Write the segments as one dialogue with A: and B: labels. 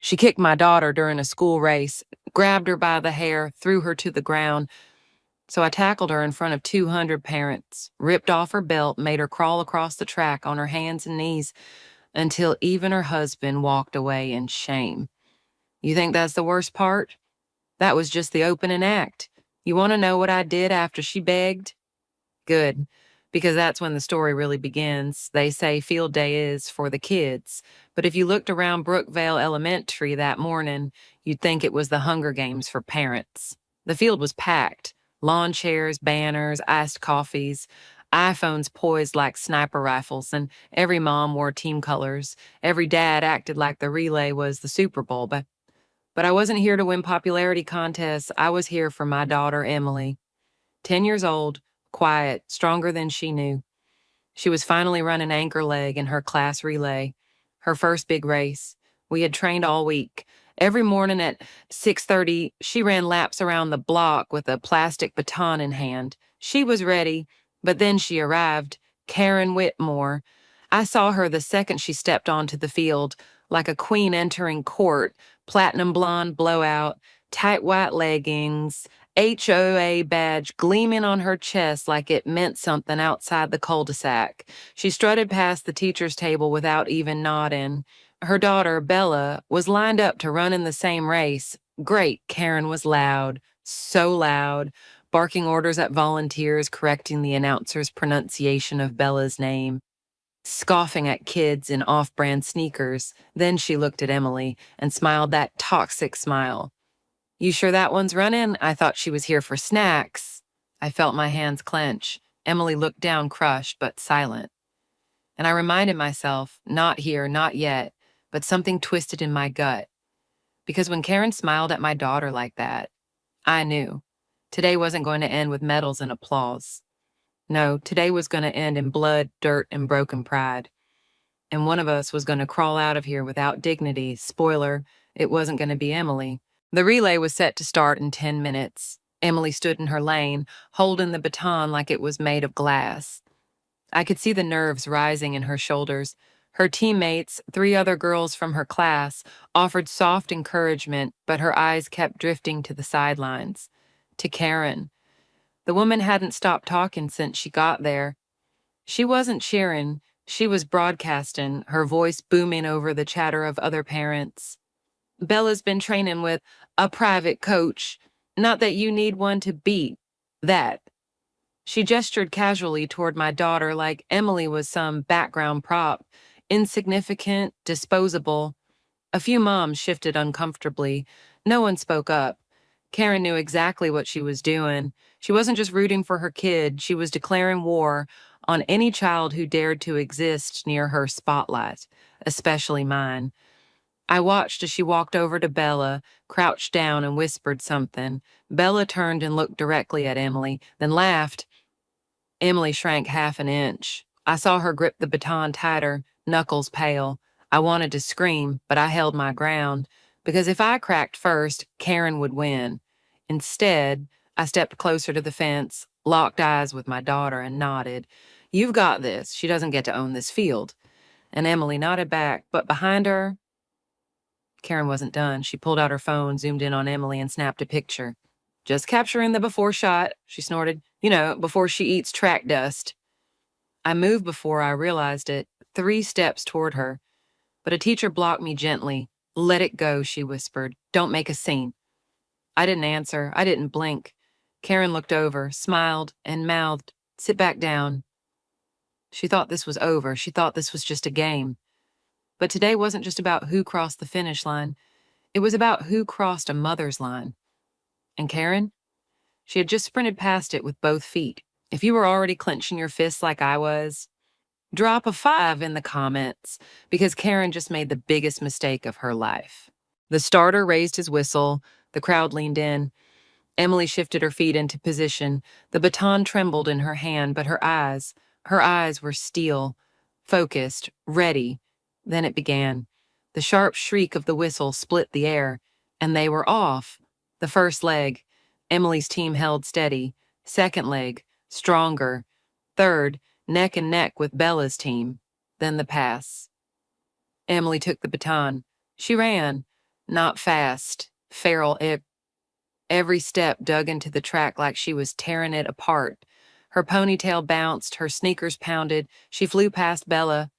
A: She kicked my daughter during a school race, grabbed her by the hair, threw her to the ground. So I tackled her in front of 200 parents, ripped off her belt, made her crawl across the track on her hands and knees until even her husband walked away in shame. You think that's the worst part? That was just the opening act. You want to know what I did after she begged? Good, because that's when the story really begins. They say field day is for the kids, but if you looked around Brookvale Elementary that morning, you'd think it was the Hunger Games for parents. The field was packed. Lawn chairs, banners, iced coffees, iPhones poised like sniper rifles, and every mom wore team colors. Every dad acted like the relay was the Super Bowl. But I wasn't here to win popularity contests. I was here for my daughter, Emily. 10 years old, quiet, stronger than she knew. She was finally running anchor leg in her class relay, her first big race. We had trained all week. Every morning at 6:30, she ran laps around the block with a plastic baton in hand. She was ready, but then she arrived, Karen Whitmore. I saw her the second she stepped onto the field, like a queen entering court, platinum blonde blowout, tight white leggings, HOA badge gleaming on her chest like it meant something outside the cul-de-sac. She strutted past the teacher's table without even nodding. Her daughter, Bella, was lined up to run in the same race. Great, Karen was loud, so loud, barking orders at volunteers, correcting the announcer's pronunciation of Bella's name, scoffing at kids in off-brand sneakers. Then she looked at Emily and smiled that toxic smile. You sure that one's running? I thought she was here for snacks. I felt my hands clench. Emily looked down, crushed but silent. And I reminded myself, not here, not yet, but something twisted in my gut. Because when Karen smiled at my daughter like that, I knew. Today wasn't going to end with medals and applause. No, today was going to end in blood, dirt, and broken pride. And one of us was going to crawl out of here without dignity. Spoiler, it wasn't going to be Emily. The relay was set to start in 10 minutes. Emily stood in her lane, holding the baton like it was made of glass. I could see the nerves rising in her shoulders. Her teammates, 3 other girls from her class, offered soft encouragement, but her eyes kept drifting to the sidelines. To Karen. The woman hadn't stopped talking since she got there. She wasn't cheering. She was broadcasting, her voice booming over the chatter of other parents. Bella's been training with a private coach. Not that you need one to beat that. She gestured casually toward my daughter like Emily was some background prop, insignificant, disposable. A few moms shifted uncomfortably. No one spoke up. Karen knew exactly what she was doing. She wasn't just rooting for her kid, she was declaring war on any child who dared to exist near her spotlight, especially mine. I watched as she walked over to Bella, crouched down and whispered something. Bella turned and looked directly at Emily, then laughed. Emily shrank half an inch. I saw her grip the baton tighter, knuckles pale. I wanted to scream, but I held my ground, because if I cracked first, Karen would win. Instead, I stepped closer to the fence, locked eyes with my daughter, and nodded. You've got this. She doesn't get to own this field. And Emily nodded back, but behind her, Karen wasn't done. She pulled out her phone, zoomed in on Emily, and snapped a picture. Just capturing the before shot, she snorted. You know, before she eats track dust. I moved before I realized it, 3 steps toward her. But a teacher blocked me gently. Let it go, she whispered. Don't make a scene. I didn't answer. I didn't blink. Karen looked over, smiled, and mouthed, sit back down. She thought this was over. She thought this was just a game. But today wasn't just about who crossed the finish line. It was about who crossed a mother's line. And Karen? She had just sprinted past it with both feet. If you were already clenching your fists like I was, drop a 5 in the comments, because Karen just made the biggest mistake of her life. The starter raised his whistle. The crowd leaned in. Emily shifted her feet into position. The baton trembled in her hand, but her eyes were steel, focused, ready. Then it began. The sharp shriek of the whistle split the air, and they were off. The first leg, Emily's team held steady. Second leg, stronger. Third, neck and neck with Bella's team. Then the pass. Emily took the baton. She ran. Not fast. Feral, every step dug into the track like she was tearing it apart. Her ponytail bounced, her sneakers pounded. She flew past Bella,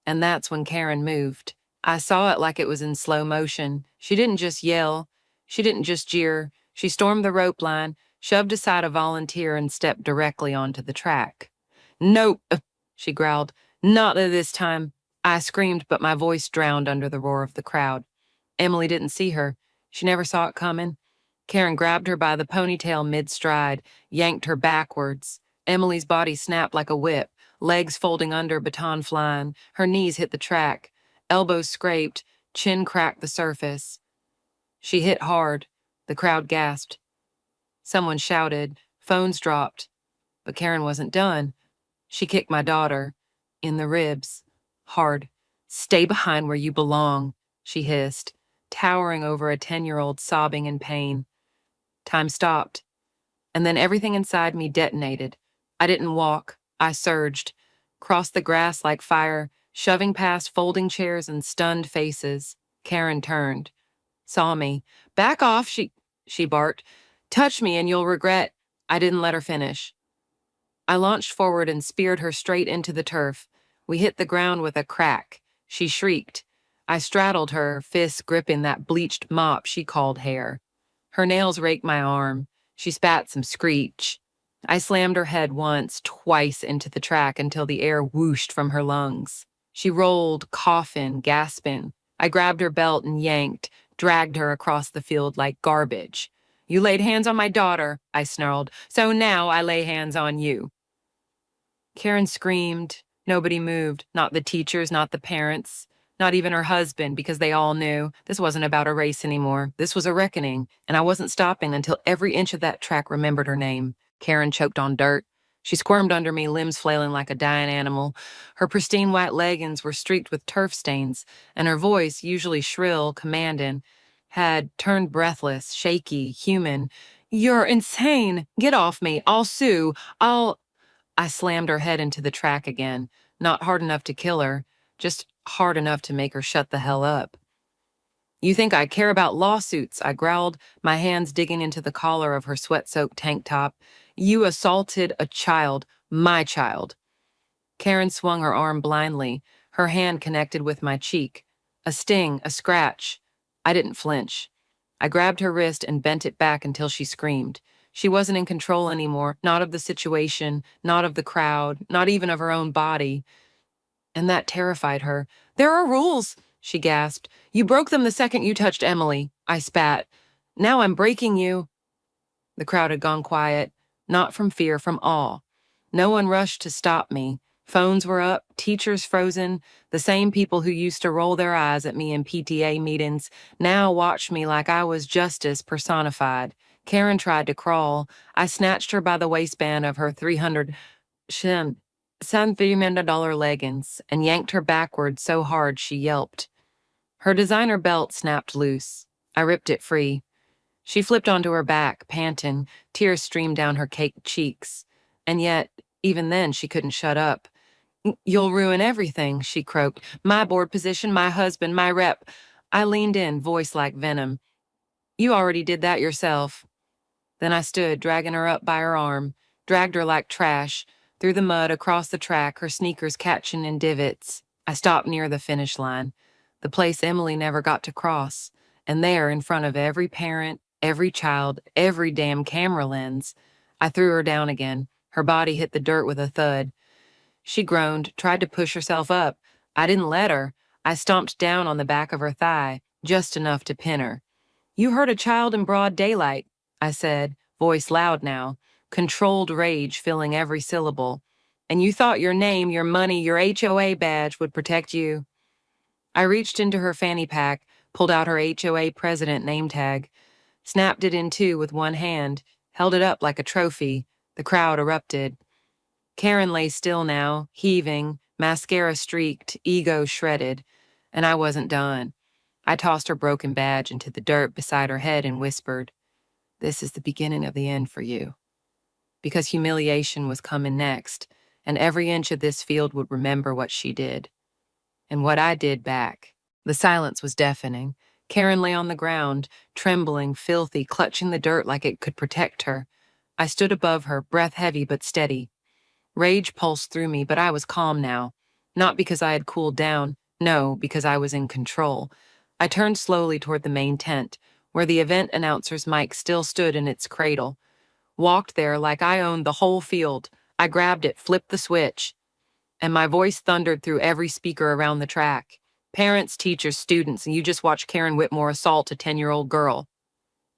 A: and that's when Karen moved. I saw it like it was in slow motion. She didn't just yell. She didn't just jeer. She stormed the rope line, shoved aside a volunteer, and stepped directly onto the track. Nope, she growled. Not this time. I screamed, but my voice drowned under the roar of the crowd. Emily didn't see her. She never saw it coming. Karen grabbed her by the ponytail mid-stride, yanked her backwards. Emily's body snapped like a whip, legs folding under, baton flying. Her knees hit the track. Elbows scraped, chin cracked the surface. She hit hard. The crowd gasped. Someone shouted. Phones dropped. But Karen wasn't done. She kicked my daughter. In the ribs. Hard. Stay behind where you belong, she hissed, towering over a 10-year-old sobbing in pain. Time stopped. And then everything inside me detonated. I didn't walk. I surged. Crossed the grass like fire, shoving past folding chairs and stunned faces. Karen turned. Saw me. Back off, she barked. Touch me and you'll regret. I didn't let her finish. I launched forward and speared her straight into the turf. We hit the ground with a crack. She shrieked. I straddled her, fists gripping that bleached mop she called hair. Her nails raked my arm. She spat some screech. I slammed her head once, twice into the track until the air whooshed from her lungs. She rolled, coughing, gasping. I grabbed her belt and yanked, dragged her across the field like garbage. You laid hands on my daughter, I snarled, so now I lay hands on you. Karen screamed. Nobody moved, not the teachers, not the parents, not even her husband, because they all knew this wasn't about a race anymore. This was a reckoning, and I wasn't stopping until every inch of that track remembered her name. Karen choked on dirt. She squirmed under me, limbs flailing like a dying animal. Her pristine white leggings were streaked with turf stains, and her voice, usually shrill, commanding, had turned breathless, shaky, human. You're insane! Get off me! I'll sue! I slammed her head into the track again, not hard enough to kill her, just hard enough to make her shut the hell up. You think I care about lawsuits, I growled, my hands digging into the collar of her sweat-soaked tank top. You assaulted a child, my child. Karen swung her arm blindly, her hand connected with my cheek. A sting, a scratch. I didn't flinch. I grabbed her wrist and bent it back until she screamed. She wasn't in control anymore, not of the situation, not of the crowd, not even of her own body. And that terrified her. There are rules, she gasped. You broke them the second you touched Emily, I spat. Now I'm breaking you. The crowd had gone quiet, not from fear, from awe. No one rushed to stop me. Phones were up, teachers frozen. The same people who used to roll their eyes at me in PTA meetings now watched me like I was justice personified. Karen tried to crawl. I snatched her by the waistband of her $300 leggings and yanked her backward so hard she yelped. Her designer belt snapped loose. I ripped it free. She flipped onto her back, panting. Tears streamed down her caked cheeks. And yet, even then, she couldn't shut up. You'll ruin everything, she croaked. My board position, my husband, my rep. I leaned in, voice like venom. You already did that yourself. Then I stood, dragging her up by her arm, dragged her like trash, through the mud, across the track, her sneakers catching in divots. I stopped near the finish line, the place Emily never got to cross, and there, in front of every parent, every child, every damn camera lens, I threw her down again. Her body hit the dirt with a thud. She groaned, tried to push herself up. I didn't let her. I stomped down on the back of her thigh, just enough to pin her. You hurt a child in broad daylight, I said, voice loud now, controlled rage filling every syllable. And you thought your name, your money, your HOA badge would protect you. I reached into her fanny pack, pulled out her HOA president name tag, snapped it in two with one hand, held it up like a trophy. The crowd erupted. Karen lay still now, heaving, mascara streaked, ego shredded, and I wasn't done. I tossed her broken badge into the dirt beside her head and whispered, "This is the beginning of the end for you." Because humiliation was coming next, and every inch of this field would remember what she did. And what I did back. The silence was deafening. Karen lay on the ground, trembling, filthy, clutching the dirt like it could protect her. I stood above her, breath heavy but steady. Rage pulsed through me, but I was calm now. Not because I had cooled down, no, because I was in control. I turned slowly toward the main tent, where the event announcer's mic still stood in its cradle. Walked there like I owned the whole field. I grabbed it, flipped the switch, and my voice thundered through every speaker around the track. Parents, teachers, students, and you just watched Karen Whitmore assault a 10-year-old girl.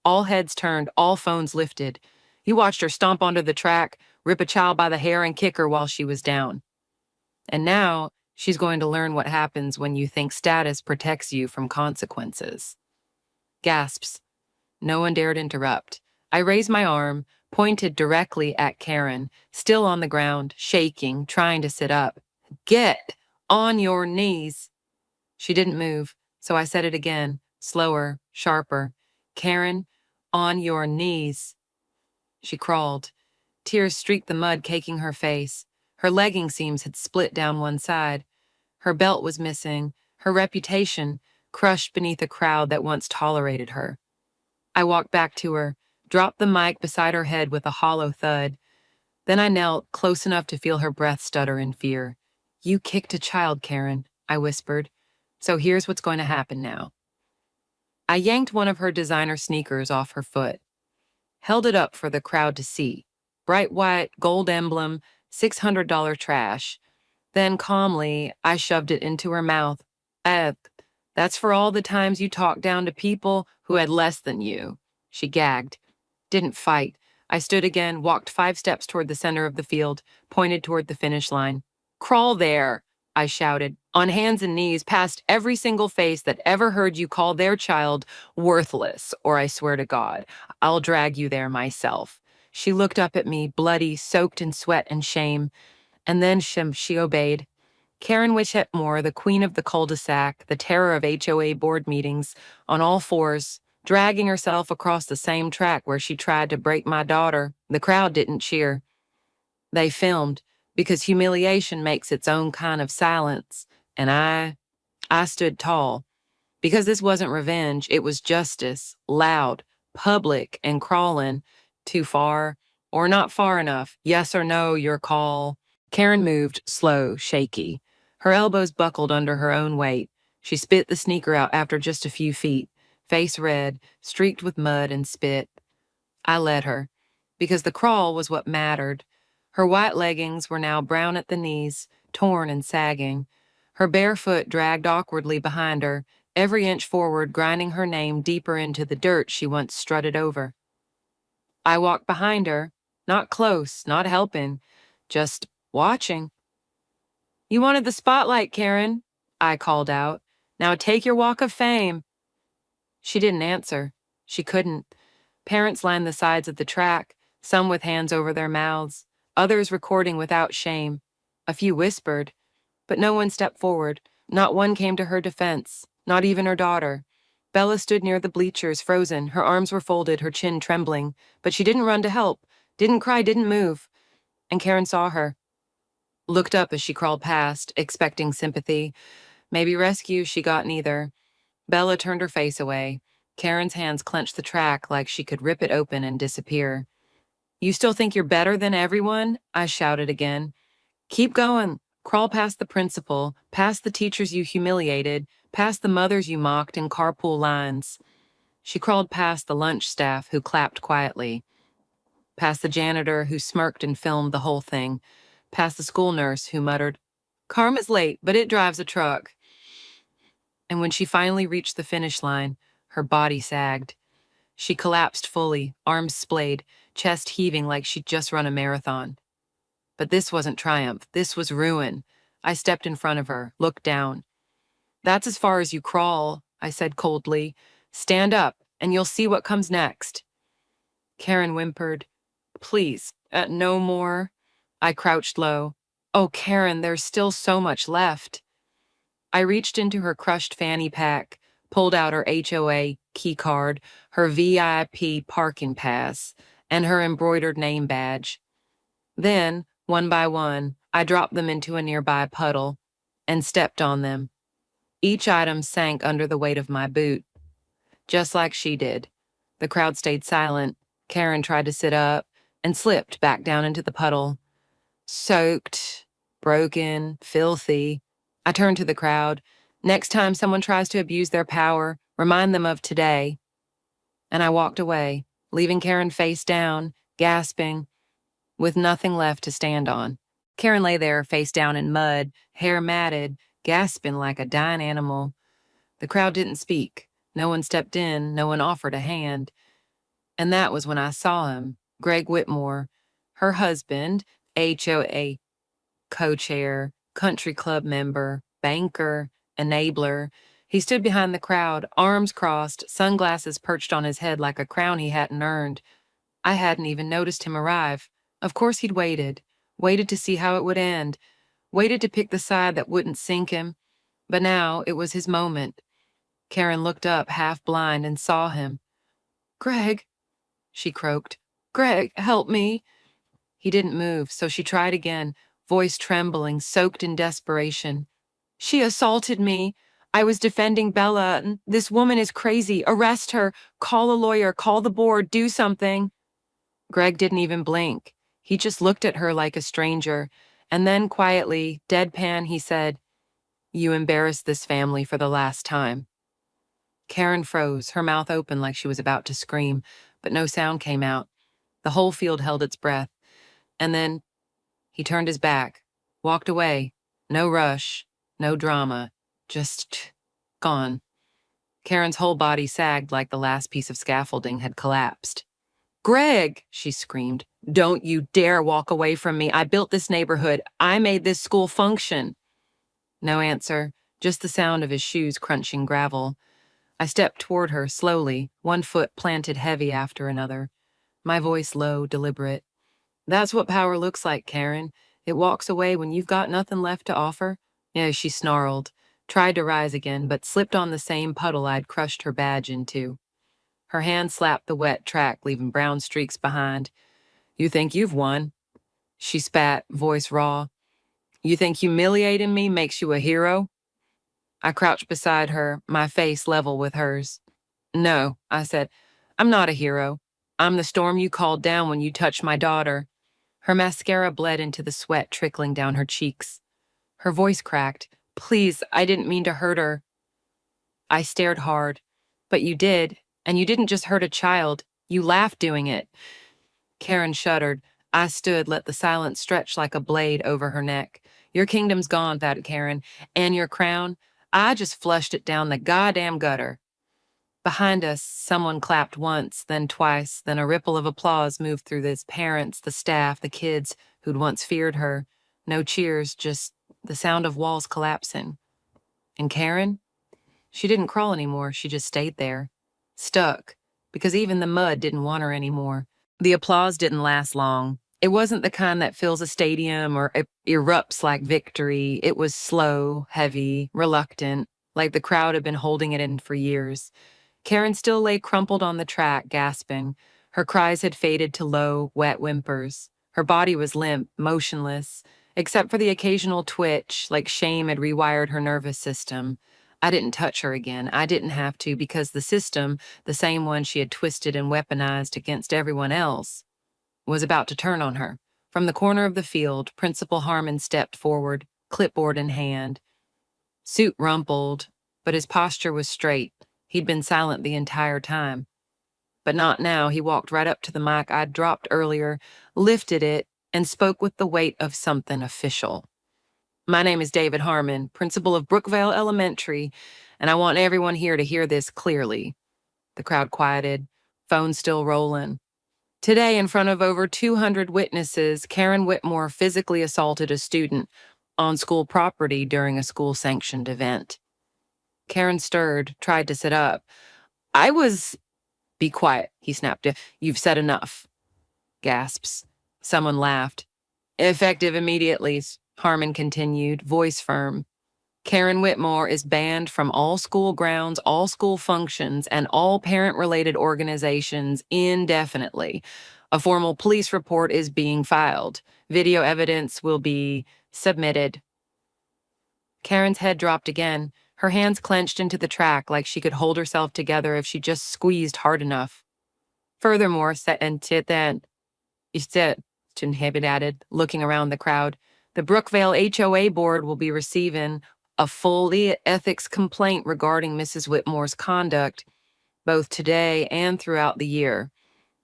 A: All heads turned, all phones lifted. You watched her stomp onto the track, rip a child by the hair, and kick her while she was down. And now, she's going to learn what happens when you think status protects you from consequences. Gasps. No one dared interrupt. I raised my arm, pointed directly at Karen, still on the ground, shaking, trying to sit up. Get on your knees. She didn't move, so I said it again, slower, sharper. Karen, on your knees. She crawled. Tears streaked the mud caking her face. Her legging seams had split down one side. Her belt was missing, her reputation crushed beneath a crowd that once tolerated her. I walked back to her, dropped the mic beside her head with a hollow thud. Then I knelt, close enough to feel her breath stutter in fear. You kicked a child, Karen, I whispered. So here's what's going to happen now. I yanked one of her designer sneakers off her foot, held it up for the crowd to see. Bright white, gold emblem, $600 trash. Then calmly, I shoved it into her mouth. That's for all the times you talked down to people who had less than you. She gagged. Didn't fight. I stood again, walked 5 steps toward the center of the field, pointed toward the finish line. Crawl there, I shouted, on hands and knees past every single face that ever heard you call their child worthless, or I swear to God, I'll drag you there myself. She looked up at me, bloody, soaked in sweat and shame, and then she obeyed. Karen Whitmore, the queen of the cul-de-sac, the terror of HOA board meetings, on all fours, dragging herself across the same track where she tried to break my daughter. The crowd didn't cheer. They filmed, because humiliation makes its own kind of silence, and I stood tall. Because this wasn't revenge, it was justice, loud, public, and crawling. Too far, or not far enough, yes or no, your call. Karen moved, slow, shaky. Her elbows buckled under her own weight. She spit the sneaker out after just a few feet, face red, streaked with mud and spit. I led her, because the crawl was what mattered. Her white leggings were now brown at the knees, torn and sagging. Her bare foot dragged awkwardly behind her, every inch forward grinding her name deeper into the dirt she once strutted over. I walked behind her, not close, not helping, just watching. You wanted the spotlight, Karen, I called out. Now take your walk of fame. She didn't answer. She couldn't. Parents lined the sides of the track, some with hands over their mouths, others recording without shame. A few whispered, but no one stepped forward. Not one came to her defense, not even her daughter. Bella stood near the bleachers, frozen. Her arms were folded, her chin trembling, but she didn't run to help, didn't cry, didn't move. And Karen saw her. Looked up as she crawled past, expecting sympathy. Maybe rescue, she got neither. Bella turned her face away. Karen's hands clenched the track like she could rip it open and disappear. You still think you're better than everyone? I shouted again. Keep going. Crawl past the principal, past the teachers you humiliated, past the mothers you mocked in carpool lines. She crawled past the lunch staff who clapped quietly, past the janitor who smirked and filmed the whole thing, past the school nurse who muttered, Karma's late, but it drives a truck. And when she finally reached the finish line, her body sagged. She collapsed fully, arms splayed, chest heaving like she'd just run a marathon. But this wasn't triumph, this was ruin. I stepped in front of her, looked down. That's as far as you crawl, I said coldly. Stand up, and you'll see what comes next. Karen whimpered, Please, no more. I crouched low. Oh, Karen, there's still so much left. I reached into her crushed fanny pack, pulled out her HOA key card, her VIP parking pass, and her embroidered name badge. Then, one by one, I dropped them into a nearby puddle and stepped on them. Each item sank under the weight of my boot. just like she did. The crowd stayed silent. Karen tried to sit up and slipped back down into the puddle. Soaked, broken, filthy. I turned to the crowd. Next time someone tries to abuse their power, remind them of today. And I walked away, leaving Karen face down, gasping, with nothing left to stand on. Karen lay there face down in mud, hair matted, gasping like a dying animal. The crowd didn't speak. No one stepped in, no one offered a hand. And that was when I saw him, Greg Whitmore, her husband, HOA co-chair, country club member, banker, enabler. He stood behind the crowd, arms crossed, sunglasses perched on his head like a crown he hadn't earned. I hadn't even noticed him arrive. Of course he'd waited to see how it would end, waited to pick the side that wouldn't sink him. But now it was his moment. Karen looked up, half blind, and saw him. "Greg," she croaked. "Greg, help me." He didn't move, so she tried again, voice trembling, soaked in desperation. "She assaulted me. I was defending Bella, and this woman is crazy. Arrest her. Call a lawyer. Call the board. Do something." Greg didn't even blink. He just looked at her like a stranger, and then quietly, deadpan, he said, "You embarrassed this family for the last time." Karen froze, her mouth open like she was about to scream, but no sound came out. The whole field held its breath. And then he turned his back, walked away. No rush, no drama, just gone. Karen's whole body sagged like the last piece of scaffolding had collapsed. "Greg," she screamed, "don't you dare walk away from me. I built this neighborhood. I made this school function." No answer, just the sound of his shoes crunching gravel. I stepped toward her slowly, one foot planted heavy after another, my voice low, deliberate. "That's what power looks like, Karen. It walks away when you've got nothing left to offer." Yeah, she snarled, tried to rise again, but slipped on the same puddle I'd crushed her badge into. Her hand slapped the wet track, leaving brown streaks behind. "You think you've won?" She spat, voice raw. "You think humiliating me makes you a hero?" I crouched beside her, my face level with hers. "No," I said. "I'm not a hero. I'm the storm you called down when you touched my daughter." Her mascara bled into the sweat trickling down her cheeks. Her voice cracked. "Please, I didn't mean to hurt her." I stared hard. "But you did, and you didn't just hurt a child. You laughed doing it." Karen shuddered. I stood, let the silence stretch like a blade over her neck. "Your kingdom's gone," thought Karen, "and your crown. I just flushed it down the goddamn gutter." Behind us, someone clapped once, then twice, then a ripple of applause moved through the parents, the staff, the kids who'd once feared her. No cheers, just the sound of walls collapsing. And Karen? She didn't crawl anymore, she just stayed there. Stuck, because even the mud didn't want her anymore. The applause didn't last long. It wasn't the kind that fills a stadium or erupts like victory. It was slow, heavy, reluctant, like the crowd had been holding it in for years. Karen still lay crumpled on the track, gasping. Her cries had faded to low, wet whimpers. Her body was limp, motionless, except for the occasional twitch, like shame had rewired her nervous system. I didn't touch her again. I didn't have to, because the system, the same one she had twisted and weaponized against everyone else, was about to turn on her. From the corner of the field, Principal Harmon stepped forward, clipboard in hand. Suit rumpled, but his posture was straight. He'd been silent the entire time. But not now. He walked right up to the mic I'd dropped earlier, lifted it, and spoke with the weight of something official. "My name is David Harmon, principal of Brookvale Elementary, and I want everyone here to hear this clearly." The crowd quieted, phone still rolling. "Today, in front of over 200 witnesses, Karen Whitmore physically assaulted a student on school property during a school-sanctioned event." Karen stirred, tried to sit up. "I was—" "Be quiet," he snapped. "You've said enough." Gasps. Someone laughed. "Effective immediately," Harmon continued, voice firm. "Karen Whitmore is banned from all school grounds, all school functions, and all parent-related organizations indefinitely. A formal police report is being filed. Video evidence will be submitted." Karen's head dropped again. Her hands clenched into the track like she could hold herself together if she just squeezed hard enough. Furthermore, Chinhabit added, looking around the crowd, the Brookvale HOA board will be receiving a full ethics complaint regarding Mrs. Whitmore's conduct, both today and throughout the year.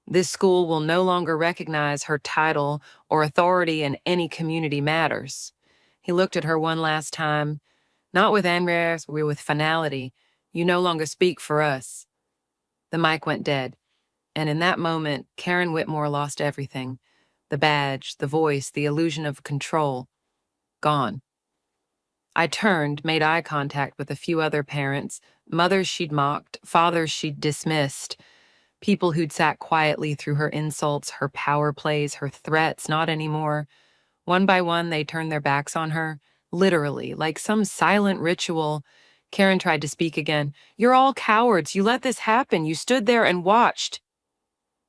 A: This school will no longer recognize her title or authority in any community matters. He looked at her one last time, not with anger, but with finality. You no longer speak for us. The mic went dead, and in that moment, Karen Whitmore lost everything. The badge, the voice, the illusion of control. Gone. I turned, made eye contact with a few other parents, mothers she'd mocked, fathers she'd dismissed, people who'd sat quietly through her insults, her power plays, her threats, not anymore. One by one, they turned their backs on her, literally, like some silent ritual. Karen tried to speak again. You're all cowards. You let this happen. You stood there and watched.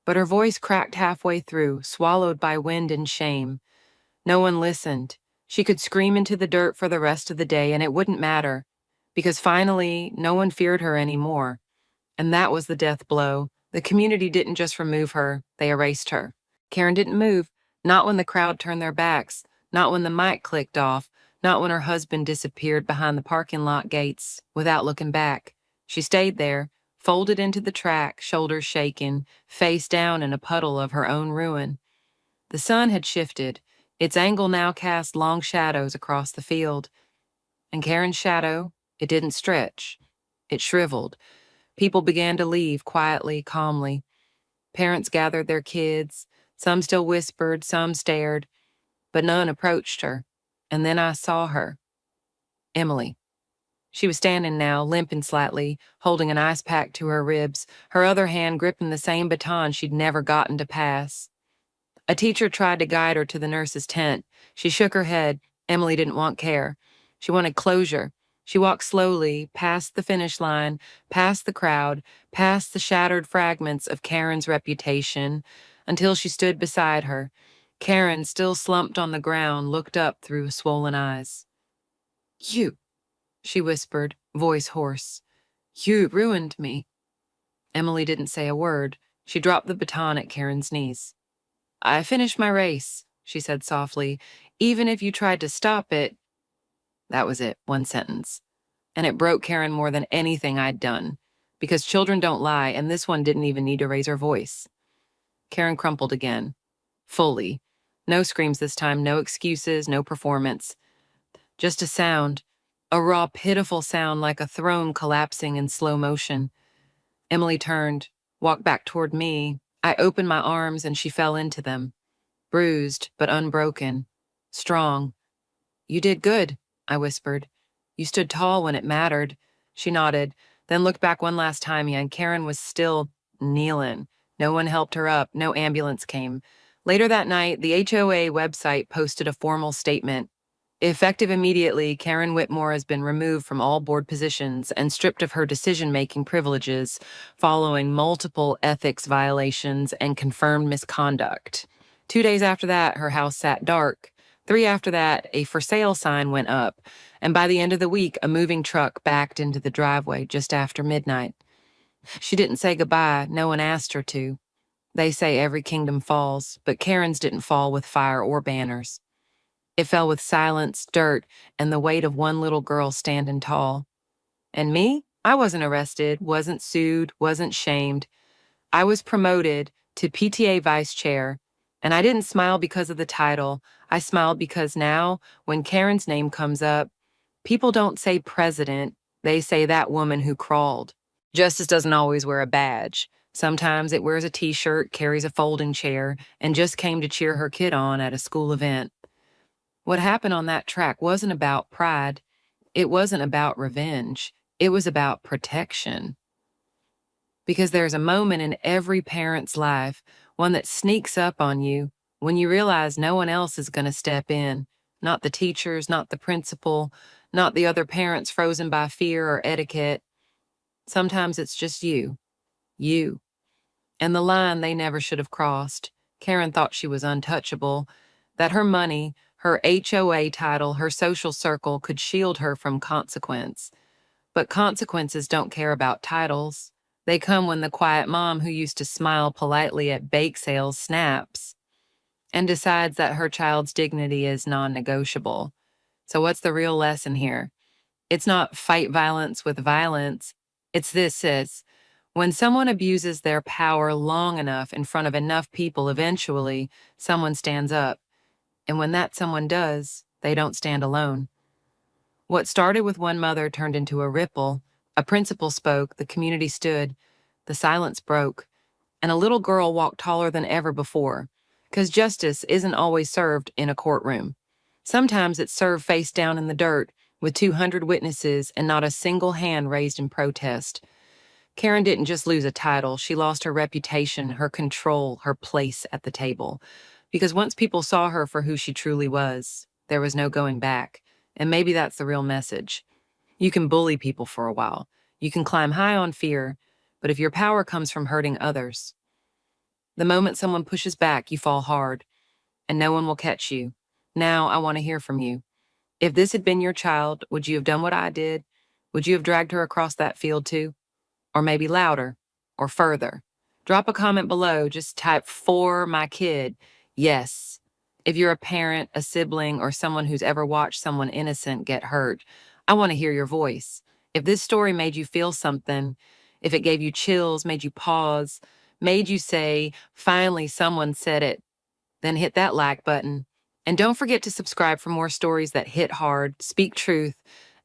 A: But her voice cracked halfway through, swallowed by wind and shame. No one listened. She could scream into the dirt for the rest of the day, and it wouldn't matter, because finally, no one feared her anymore. And that was the death blow. The community didn't just remove her, they erased her. Karen didn't move, not when the crowd turned their backs, not when the mic clicked off, not when her husband disappeared behind the parking lot gates, without looking back. She stayed there, folded into the track, shoulders shaking, face down in a puddle of her own ruin. The sun had shifted. Its angle now cast long shadows across the field. And Karen's shadow, it didn't stretch. It shriveled. People began to leave quietly, calmly. Parents gathered their kids. Some still whispered, some stared, but none approached her. And then I saw her. Emily. She was standing now, limping slightly, holding an ice pack to her ribs, her other hand gripping the same baton she'd never gotten to pass. A teacher tried to guide her to the nurse's tent. She shook her head. Emily didn't want care. She wanted closure. She walked slowly, past the finish line, past the crowd, past the shattered fragments of Karen's reputation, until she stood beside her. Karen, still slumped on the ground, looked up through swollen eyes. You, she whispered, voice hoarse. You ruined me. Emily didn't say a word. She dropped the baton at Karen's knees. I finished my race, she said softly. Even if you tried to stop it. That was it, one sentence. And it broke Karen more than anything I'd done, because children don't lie, and this one didn't even need to raise her voice. Karen crumpled again. Fully. No screams this time, no excuses, no performance. Just a sound. A raw, pitiful sound like a throne collapsing in slow motion. Emily turned, walked back toward me. I opened my arms and she fell into them. Bruised, but unbroken. Strong. You did good, I whispered. You stood tall when it mattered. She nodded, then looked back one last time, and Karen was still kneeling. No one helped her up. No ambulance came. Later that night, the HOA website posted a formal statement. Effective immediately, Karen Whitmore has been removed from all board positions and stripped of her decision-making privileges following multiple ethics violations and confirmed misconduct. 2 days after that, her house sat dark. 3 after that, a for sale sign went up, and by the end of the week, a moving truck backed into the driveway just after midnight. She didn't say goodbye. No one asked her to. They say every kingdom falls, but Karen's didn't fall with fire or banners. It fell with silence, dirt, and the weight of one little girl standing tall. And me? I wasn't arrested, wasn't sued, wasn't shamed. I was promoted to PTA vice chair, and I didn't smile because of the title. I smiled because now, when Karen's name comes up, people don't say president, they say that woman who crawled. Justice doesn't always wear a badge. Sometimes it wears a t-shirt, carries a folding chair, and just came to cheer her kid on at a school event. What happened on that track wasn't about pride. It wasn't about revenge. It was about protection. Because there's a moment in every parent's life, one that sneaks up on you, when you realize no one else is going to step in. Not the teachers, not the principal, not the other parents frozen by fear or etiquette. Sometimes it's just you. You. And the line they never should have crossed. Karen thought she was untouchable, that her money, her HOA title, her social circle could shield her from consequence. But consequences don't care about titles. They come when the quiet mom who used to smile politely at bake sales snaps and decides that her child's dignity is non negotiable. So, what's the real lesson here? It's not fight violence with violence. It's this, sis. When someone abuses their power long enough in front of enough people, eventually someone stands up. And when that someone does, they don't stand alone. What started with one mother turned into a ripple. A principal spoke, the community stood, the silence broke, and a little girl walked taller than ever before. Because justice isn't always served in a courtroom. Sometimes it's served face down in the dirt with 200 witnesses and not a single hand raised in protest. Karen didn't just lose a title, she lost her reputation, her control, her place at the table. Because once people saw her for who she truly was, there was no going back. And maybe that's the real message. You can bully people for a while. You can climb high on fear, but if your power comes from hurting others, the moment someone pushes back, you fall hard, and no one will catch you. Now I want to hear from you. If this had been your child, would you have done what I did? Would you have dragged her across that field too? Or maybe louder or further? Drop a comment below, just type "for my kid." Yes. If you're a parent, a sibling, or someone who's ever watched someone innocent get hurt, I want to hear your voice. If this story made you feel something, if it gave you chills, made you pause, made you say, finally someone said it, then hit that like button. And don't forget to subscribe for more stories that hit hard, speak truth,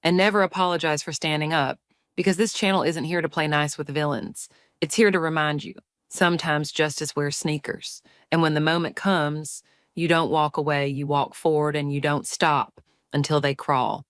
A: and never apologize for standing up. Because this channel isn't here to play nice with villains. It's here to remind you, sometimes justice wears sneakers. And when the moment comes, you don't walk away, you walk forward and you don't stop until they crawl.